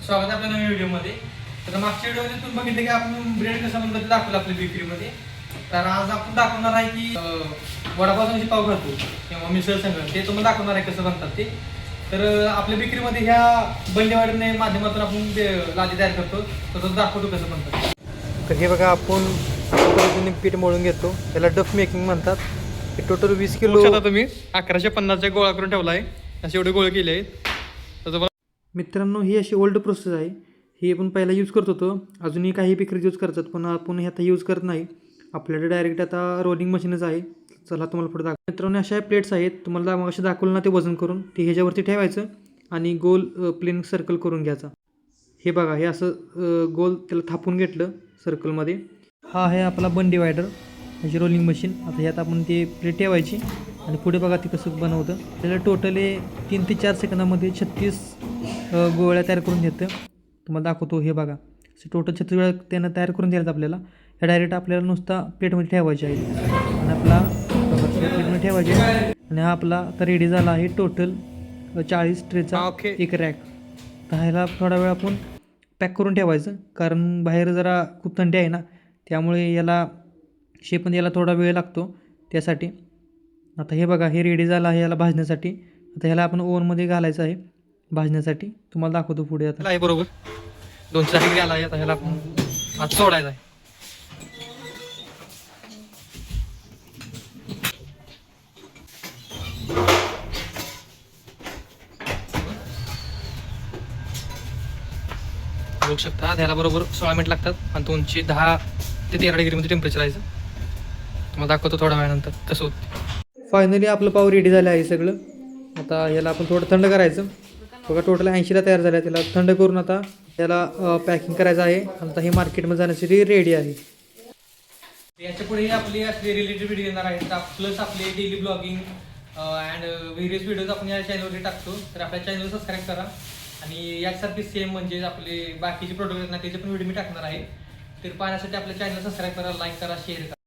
स्वागत आहे आपल्या नवीन व्हिडिओमध्ये. तर मागच्या व्हिडिओमध्ये तुम्ही बघितलं की आपण ब्रेड कसं बनवतो दाखवलं आपल्या बेकरीमध्ये. तर आज आपण दाखवणार आहे की वडापावची पाव घालतो किंवा मिसळ संघ ते तुम्हाला दाखवणार आहे कसं बनतात ते. तर आपल्या बेकरीमध्ये ह्या बंडेवाडीने माध्यमातून आपण लादी तयार करतो, तर तो दाखवतो कसं बनतात. तर हे बघा आपण पद्धतीने पीठ मळून घेतो, त्याला डफ मेकिंग म्हणतात. हे टोटल 20 किलो तुम्ही 1150चा गोळा करून ठेवला आहे. असे एवढे गोळे केले आहेत. तर मित्रांनो ही अशी ओल्ड प्रोसेस आहे. ही आपण पहिला यूज करत होतो, अजूनही काही बेकरी यूज करतात, पण आपण हे आता यूज करत नाही. आपल्याकडे डायरेक्ट आता रोलिंग मशीनच आहे. चला तुम्हाला पुढे दाखव. मित्रांनो अशा प्लेट्स आहेत, तुम्हाला मग असे दाखवलं ना ते वजन करून ते ह्याच्यावरती ठेवायचं आणि गोल प्लेन सर्कल करून घ्यायचा. हे बघा हे असं गोल त्याला थापून घेतलं सर्कलमध्ये. हा आहे आपला बन डिवायडर, ह्याची रोलिंग मशीन. आता ह्यात आपण ते प्लेट ठेवायची आणि पुढे बघा ते कसं बनवतं. त्याला टोटली 3 ते 4 सेकंदामध्ये 36 गोळ्या तयार करून देतं. तुम्हाला दाखवतो. हे बघा टोटल 36 वेळा त्यानं तयार करून द्यायचं आपल्याला. ह्या डायरेक्ट आपल्याला नुसता प्लेटमध्ये ठेवायचे आहे आणि आपला प्लेटमध्ये ठेवायचे आणि हा आपला आता रेडी झाला आहे टोटल 40 ट्रेचा एक रॅक. तर ह्याला थोडा वेळ आपण पॅक करून ठेवायचं, कारण बाहेर जरा खूप थंडी आहे ना, त्यामुळे याला शेपमध्ये याला थोडा वेळ लागतो त्यासाठी. आता हे बघा हे रेडी झालं आहे याला भाजण्यासाठी. आता ह्याला आपण ओव्हनमध्ये घालायचं आहे भाजण्यासाठी. तुम्हाला दाखवतो पुढे. आता आहे बरोबर 200 डिग्री आला आहे. आता ह्याला आपण आज सोडायचं आहे. बघू शकता ह्याला बरोबर 16 मिनिट लागतात आणि 210 ते 13 डिग्रीमध्ये टेम्परेचर आहे. तुम्हाला दाखवतो थोड्या वेळानंतर कसं होतं. फायनली आपलं पाव रेडी झालं आहे सगळं. आता याला आपण थोडं थंड करायचं. बघा टोटल 80ला तयार झालं आहे. त्याला थंड करून आता त्याला पॅकिंग करायचं आहे. आता हे मार्केटमध्ये जाण्यासाठी रेडी आहे. याच्या पुढे आपली असले रिलेटेड व्हिडिओ येणार आहेत, प्लस आपले daily blogging and various videos आपण या चॅनलवरती टाकतो. तर आपल्या चॅनल सबस्क्राईब करा आणि यासारखे सेम म्हणजे आपले बाकीचे प्रोडक्ट आहेत ना त्याचे पण व्हिडिओ मी टाकणार आहे. तर पाहण्यासाठी आपल्या चॅनल सबस्क्राईब करा, लाईक करा, शेअर करा.